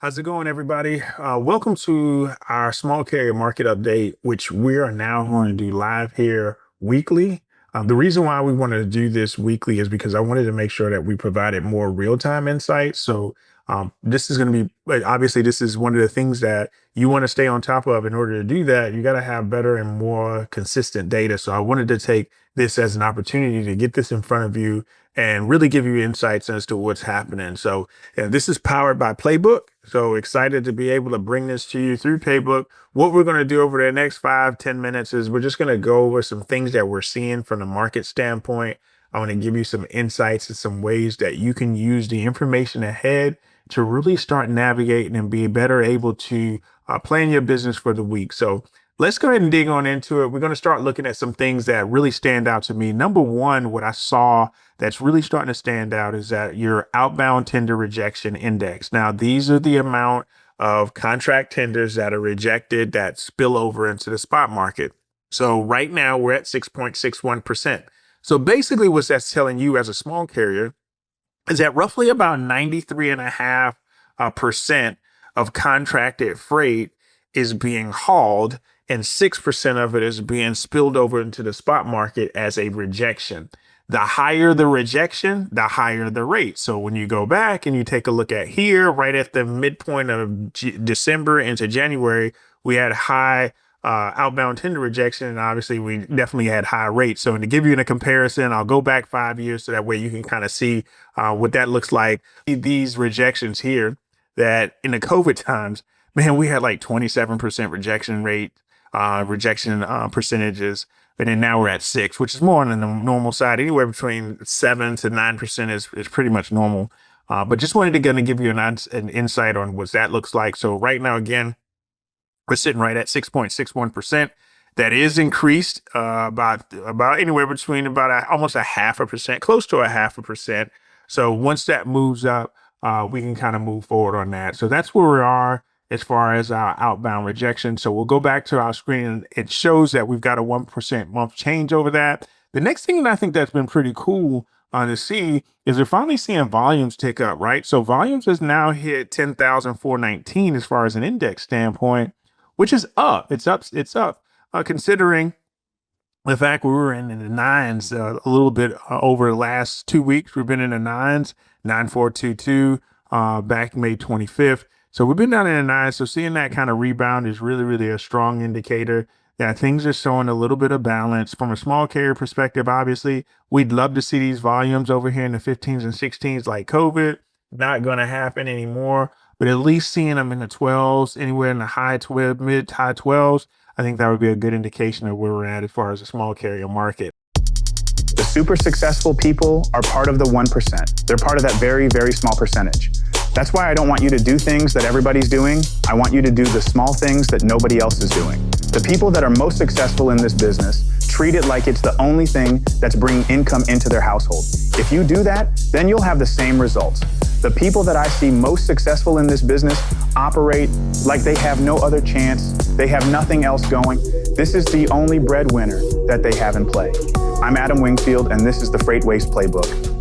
How's it going, everybody? Welcome to our small carrier market update, which we are now going to do live here weekly. The reason why we wanted to do this weekly is because I wanted to make sure that we provided more real-time insights. This is going to be obviously this is one of the things that you want to stay on top of. In order to do that, you got to have better and more consistent data. So I wanted to take this as an opportunity to get this in front of you and really give you insights as to what's happening. Yeah, this is powered by Playbook. So excited to be able to bring this to you through Playbook. What we're going to do over the next 5-10 minutes is we're just going to go over some things that we're seeing from the market standpoint. I want to give you some insights and some ways that you can use the information ahead to really start navigating and be better able to plan your business for the week. So let's go ahead and dig on into it. We're going to start looking at some things that really stand out to me. Number one, what I saw that's really starting to stand out is that your outbound tender rejection index. Now, these are the amount of contract tenders that are rejected that spill over into the spot market. So right now we're at 6.61%. So basically what that's telling you as a small carrier is that roughly about 93.5% of contracted freight is being hauled and 6% of it is being spilled over into the spot market as a rejection. The higher the rejection, the higher the rate. So when you go back and you take a look at here, right at the midpoint of December into January, we had high outbound tender rejection, and obviously we definitely had high rates. So to give you a comparison, I'll go back 5 years so that way you can kind of see what that looks like. These rejections here, that in the COVID times, man, we had like 27% rejection rate, rejection percentages. And then now we're at 6, which is more on the normal side. Anywhere between 7 to 9% is pretty much normal. But just wanted to give you an insight on what that looks like. So right now, again, we're sitting right at 6.61%. That is increased about anywhere between almost a 0.5%, close to a 0.5%. So once that moves up, we can kind of move forward on that. So that's where we are as far as our outbound rejection. So we'll go back to our screen, and it shows that we've got a 1% month change over that. The next thing that I think that's been pretty cool to see is we're finally seeing volumes tick up, right? So volumes has now hit 10,419 as far as an index standpoint, which is up. It's up, considering the fact we were in the nines a little bit over the last 2 weeks. We've been in the nines, 9422 back May 25th. So we've been down in the nines. So seeing that kind of rebound is really, really a strong indicator that things are showing a little bit of balance. From a small carrier perspective, obviously, we'd love to see these volumes over here in the 15s and 16s like COVID. Not going to happen anymore, but at least seeing them in the 12s, anywhere in the mid high 12s, I think that would be a good indication of where we're at as far as the small carrier market. The super successful people are part of the 1%. They're part of that very, very small percentage. That's why I don't want you to do things that everybody's doing. I want you to do the small things that nobody else is doing. The people that are most successful in this business treat it like it's the only thing that's bringing income into their household. If you do that, then you'll have the same results. The people that I see most successful in this business operate like they have no other chance. They have nothing else going. This is the only breadwinner that they have in play. I'm Adam Wingfield, and this is the Freight Waste Playbook.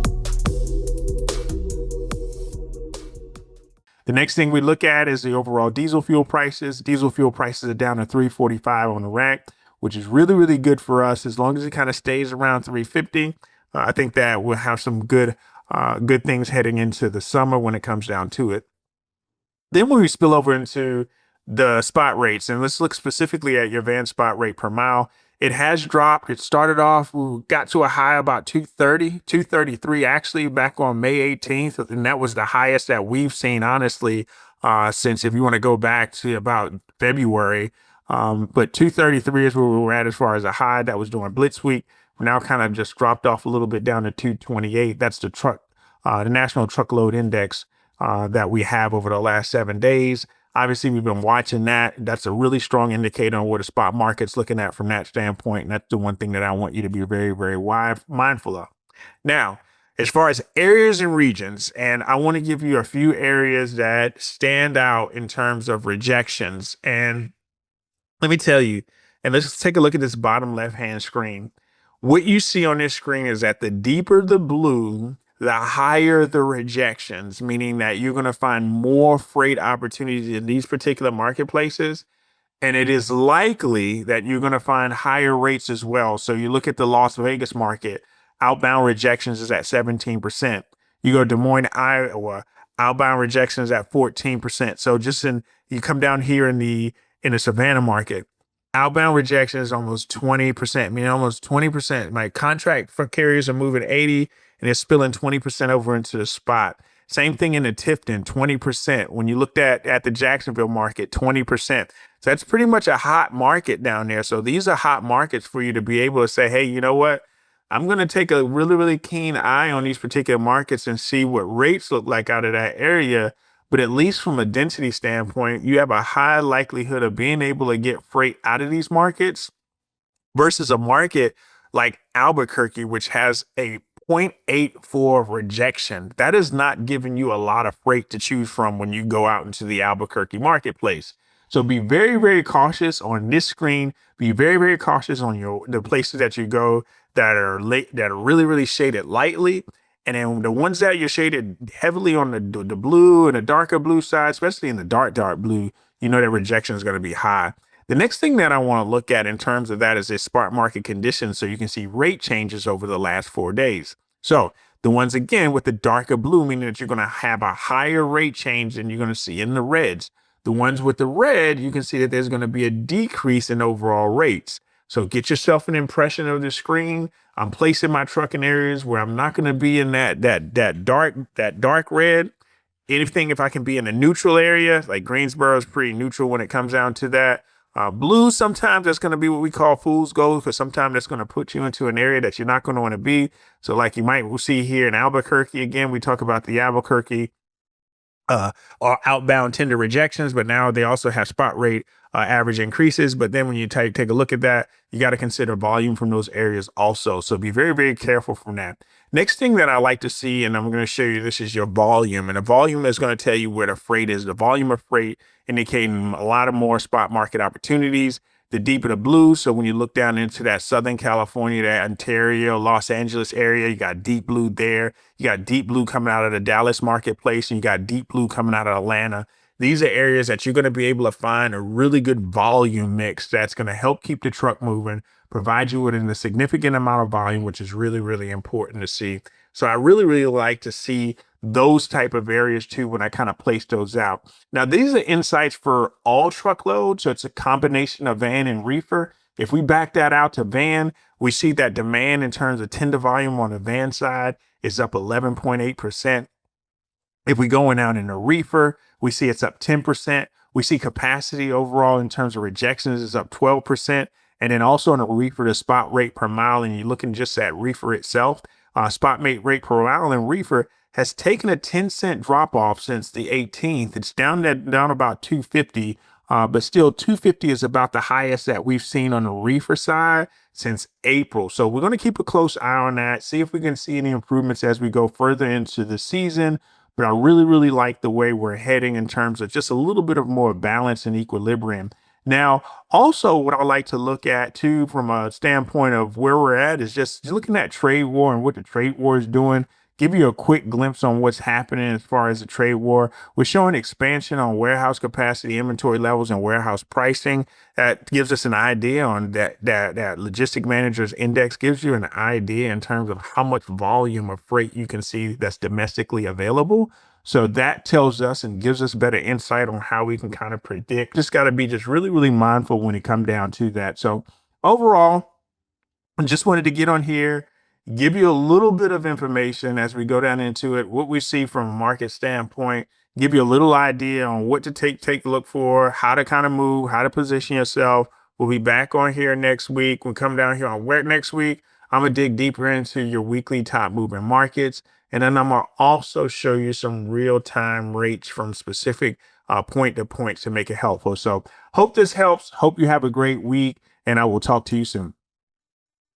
The next thing we look at is the overall diesel fuel prices. Diesel fuel prices are down to $3.45 on the rack, which is really, really good for us. As long as it kind of stays around $3.50, I think that we'll have some good things heading into the summer when it comes down to it. Then when we spill over into the spot rates, and let's look specifically at your van spot rate per mile, it has dropped. It started off, we got to a high about 230, 233 actually back on May 18th. And that was the highest that we've seen, honestly, since, if you want to go back to about February. But 233 is where we were at as far as a high. That was during Blitz Week. We're now kind of just dropped off a little bit down to 228. That's the National Truckload Index that we have over the last 7 days. Obviously, we've been watching that. That's a really strong indicator on what the spot market's looking at from that standpoint. And that's the one thing that I want you to be very, very mindful of. Now, as far as areas and regions, and I want to give you a few areas that stand out in terms of rejections. And let me tell you, and let's take a look at this bottom left-hand screen. What you see on this screen is that the deeper the blue, the higher the rejections, meaning that you're going to find more freight opportunities in these particular marketplaces. And it is likely that you're going to find higher rates as well. So you look at the Las Vegas market, outbound rejections is at 17%. You go to Des Moines, Iowa, outbound rejections at 14%. So you come down here in the Savannah market, outbound rejection is almost 20%, meaning almost 20%. My contract for carriers are moving 80 and it's spilling 20% over into the spot. Same thing in the Tifton, 20%. When you looked at the Jacksonville market, 20%. So that's pretty much a hot market down there. So these are hot markets for you to be able to say, hey, you know what? I'm going to take a really, really keen eye on these particular markets and see what rates look like out of that area. But at least from a density standpoint, you have a high likelihood of being able to get freight out of these markets versus a market like Albuquerque, which has a 0.84 rejection. That is not giving you a lot of freight to choose from when you go out into the Albuquerque marketplace. So be very, very cautious on this screen. Be very, very cautious on the places that you go that are really, really shaded lightly. And then the ones that you're shaded heavily on the blue and the darker blue side, especially in the dark blue, you know that rejection is going to be high. The next thing that I want to look at in terms of that is a spot market conditions. So you can see rate changes over the last 4 days. So the ones again with the darker blue, meaning that you're going to have a higher rate change than you're going to see in the reds. The ones with the red, you can see that there's going to be a decrease in overall rates. So get yourself an impression of the screen. I'm placing my truck in areas where I'm not going to be in that dark red. Anything if I can be in a neutral area, like Greensboro is pretty neutral when it comes down to that. Blue, sometimes that's going to be what we call fool's gold, because sometimes that's going to put you into an area that you're not going to want to be. So like you might see here in Albuquerque, again, we talk about the Albuquerque or outbound tender rejections, but now they also have spot rate average increases. But then when you take a look at that, you got to consider volume from those areas also. So be very, very careful from that. Next thing that I like to see, and I'm going to show you, this is your volume. And the volume is going to tell you where the freight is. The volume of freight indicating a lot of more spot market opportunities. The deeper the blue. So when you look down into that Southern California, that Ontario, Los Angeles area, you got deep blue there. You got deep blue coming out of the Dallas marketplace, and you got deep blue coming out of Atlanta. These are areas that you're going to be able to find a really good volume mix that's going to help keep the truck moving, provide you with a significant amount of volume, which is really, really important to see. So I really, really like to see those type of areas too when I kind of place those out. Now, these are insights for all truckloads. So it's a combination of van and reefer. If we back that out to van, we see that demand in terms of tender volume on the van side is up 11.8%. If we going out in a reefer, we see it's up 10%. We see capacity overall in terms of rejections is up 12%. And then also in a reefer, the spot rate per mile, and you're looking just at reefer itself, spot rate per mile in reefer has taken a 10-cent drop off since the 18th. It's down about 250, but still 250 is about the highest that we've seen on the reefer side since April. So we're going to keep a close eye on that, see if we can see any improvements as we go further into the season. But I really, really like the way we're heading in terms of just a little bit of more balance and equilibrium. Now, also what I like to look at too, from a standpoint of where we're at, is just looking at trade war and what the trade war is doing. Give you a quick glimpse on what's happening as far as the trade war. We're showing expansion on warehouse capacity, inventory levels, and warehouse pricing. That gives us an idea on that logistic managers index gives you an idea in terms of how much volume of freight you can see that's domestically available. So that tells us and gives us better insight on how we can kind of predict. Just got to be just really, really mindful when it comes down to that. So overall, I just wanted to get on here, give you a little bit of information as we go down into it, what we see from a market standpoint, give you a little idea on what to take a look for, how to kind of move, how to position yourself. We'll be back on here next week. We'll come down here on work next week. I'm going to dig deeper into your weekly top moving markets. And then I'm going to also show you some real-time rates from specific point to point to make it helpful. So hope this helps. Hope you have a great week, and I will talk to you soon.